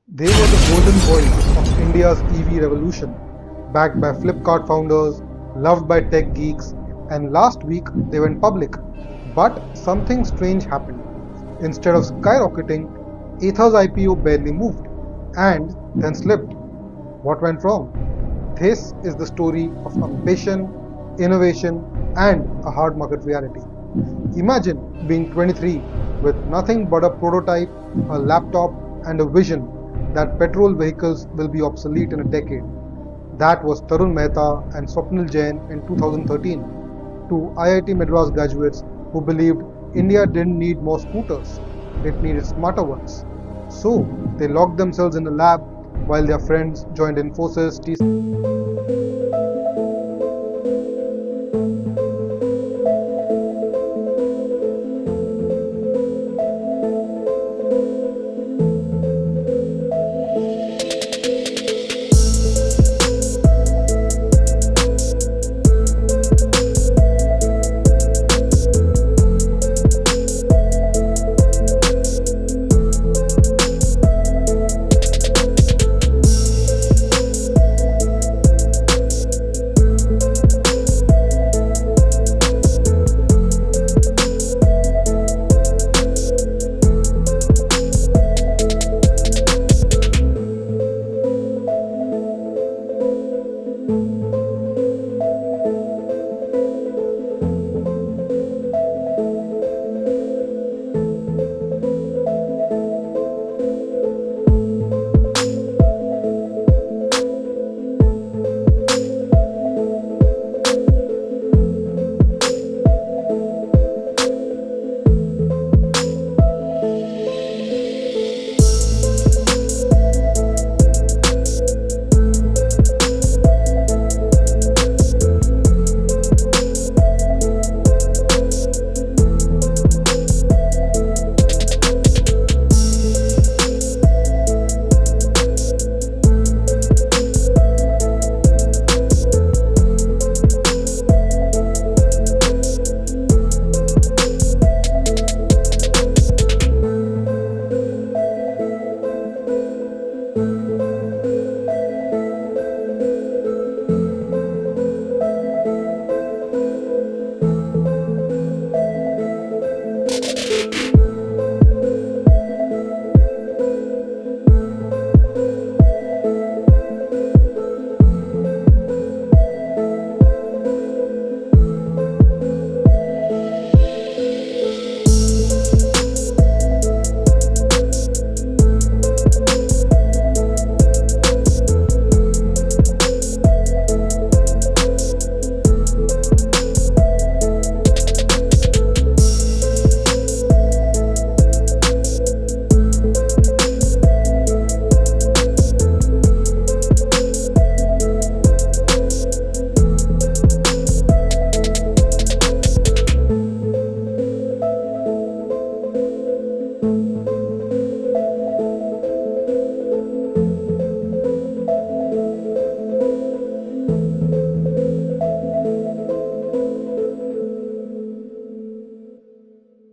They were the golden boys of India's EV revolution, backed by Flipkart founders, loved by tech geeks, and last week they went public. But something strange happened. Instead of skyrocketing, Ather's IPO barely moved and then slipped. What went wrong? This is the story of ambition, innovation, and a hard market reality. Imagine being 23 with nothing but a prototype, a laptop, and a vision that petrol vehicles will be obsolete in a decade. That was Tarun Mehta and Swapnil Jain in 2013, two IIT Madras graduates who believed India didn't need more scooters, it needed smarter ones. So they locked themselves in a lab while their friends joined Infosys,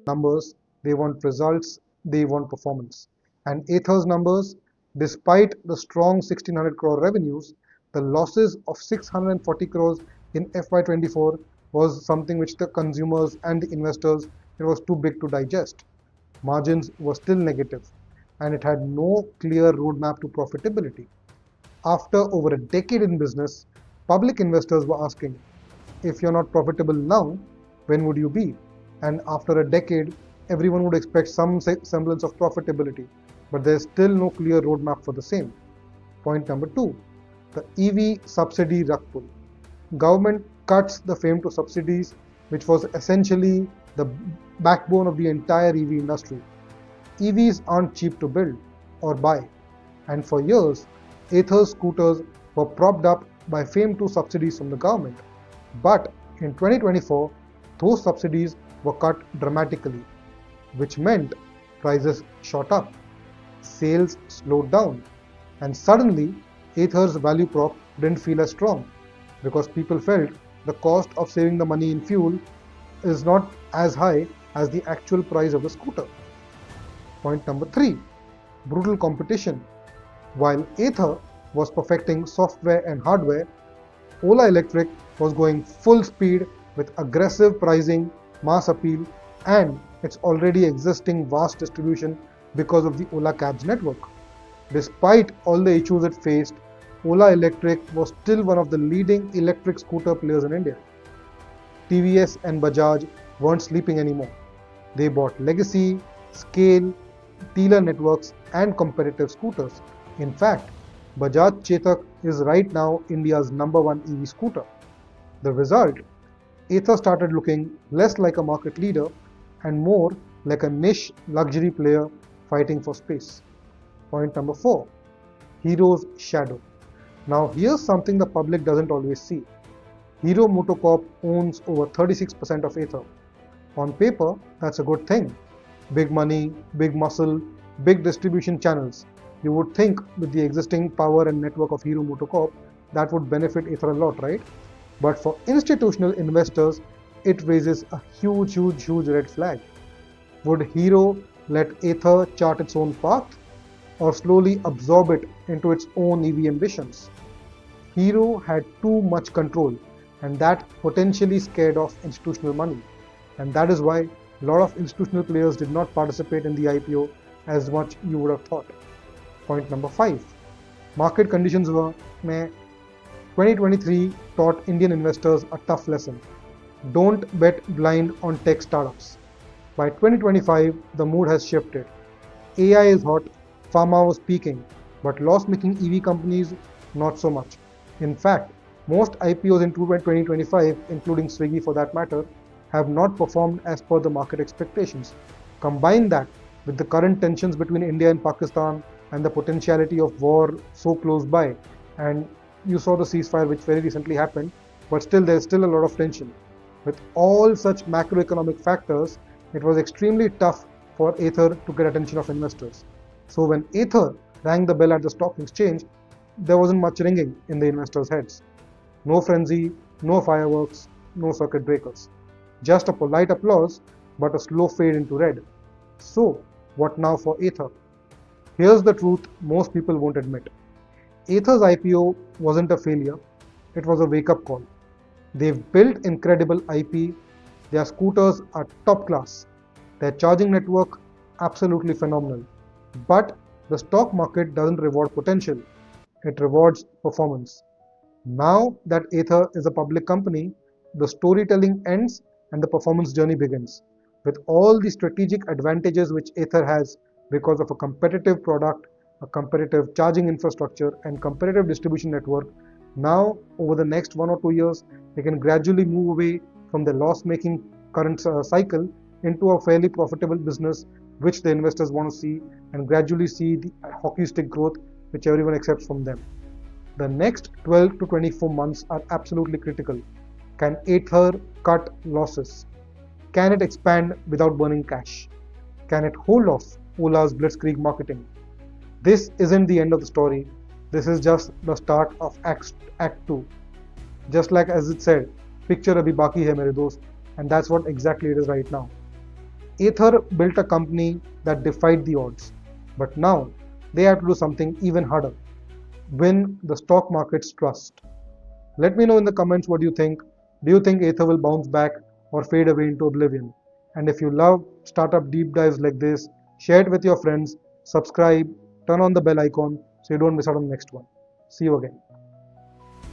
numbers, they want results, they want performance. And Ather's numbers, despite the strong 1600 crore revenues, the losses of 640 crores in FY24 was something which the consumers and the investors, it was too big to digest. Margins were still negative, and it had no clear roadmap to profitability. After over a decade in business, public investors were asking, if you're not profitable now, when would you be? And after a decade, everyone would expect some semblance of profitability, but there's still no clear roadmap for the same. Point number two, the EV subsidy rug pull. Government cuts the FAME to subsidies, which was essentially the backbone of the entire EV industry. EVs aren't cheap to build or buy, and for years, Ather scooters were propped up by FAME2 subsidies from the government. But in 2024, those subsidies were cut dramatically, which meant prices shot up, sales slowed down, and suddenly Ather's value prop didn't feel as strong because people felt the cost of saving the money in fuel is not as high as the actual price of the scooter. Point number three, brutal competition. While Ather was perfecting software and hardware, Ola Electric was going full speed with aggressive pricing, mass appeal, and its already existing vast distribution because of the Ola Cabs network. Despite all the issues it faced, Ola Electric was still one of the leading electric scooter players in India. TVS and Bajaj weren't sleeping anymore. They bought legacy, scale, dealer networks, and competitive scooters. In fact, Bajaj Chetak is right now India's number one EV scooter. The result, Ather started looking less like a market leader and more like a niche luxury player fighting for space. Point number 4, Hero's shadow. Now here's something the public doesn't always see. Hero Motocorp owns over 36% of Ather. On paper, that's a good thing. Big money, big muscle, big distribution channels. You would think with the existing power and network of Hero Motocorp, that would benefit Ather a lot, right? But for institutional investors, it raises a huge red flag. Would Hero let Ather chart its own path or slowly absorb it into its own EV ambitions? Hero had too much control, and that potentially scared off institutional money. And that is why a lot of institutional players did not participate in the IPO as much you would have thought. Point number 5. Market conditions were meh. 2023 taught Indian investors a tough lesson. Don't bet blind on tech startups. By 2025, the mood has shifted. AI is hot, pharma was peaking, but loss-making EV companies, not so much. In fact, most IPOs in 2025, including Swiggy for that matter, have not performed as per the market expectations. Combine that with the current tensions between India and Pakistan and the potentiality of war so close by, and you saw the ceasefire which very recently happened, but still there's still a lot of tension. With all such macroeconomic factors, it was extremely tough for Ather to get attention of investors. So when Ather rang the bell at the stock exchange, there wasn't much ringing in the investors' heads. No frenzy, no fireworks, no circuit breakers. Just a polite applause, but a slow fade into red. So, what now for Ather? Here's the truth most people won't admit. Ather's IPO wasn't a failure, it was a wake up call. They've built incredible IP, their scooters are top class, their charging network absolutely phenomenal. But the stock market doesn't reward potential, it rewards performance. Now that Ather is a public company, the storytelling ends and the performance journey begins. With all the strategic advantages which Ather has because of a competitive product, a competitive charging infrastructure, and competitive distribution network, now over the next 1 or 2 years, they can gradually move away from the loss making current cycle into a fairly profitable business which the investors want to see and gradually see the hockey stick growth which everyone accepts from them. The next 12 to 24 months are absolutely critical. Can Ather cut losses? Can it expand without burning cash? Can it hold off Ola's blitzkrieg marketing? This isn't the end of the story. This is just the start of Act 2. Just like as it said, picture abhi baki hai mere dost, and that's what exactly it is right now. Ather built a company that defied the odds, but now they have to do something even harder. Win the stock market's trust. Let me know in the comments what you think. Do you think Ather will bounce back or fade away into oblivion? And if you love startup deep dives like this, share it with your friends, subscribe, turn on the bell icon so you don't miss out on the next one. See you again.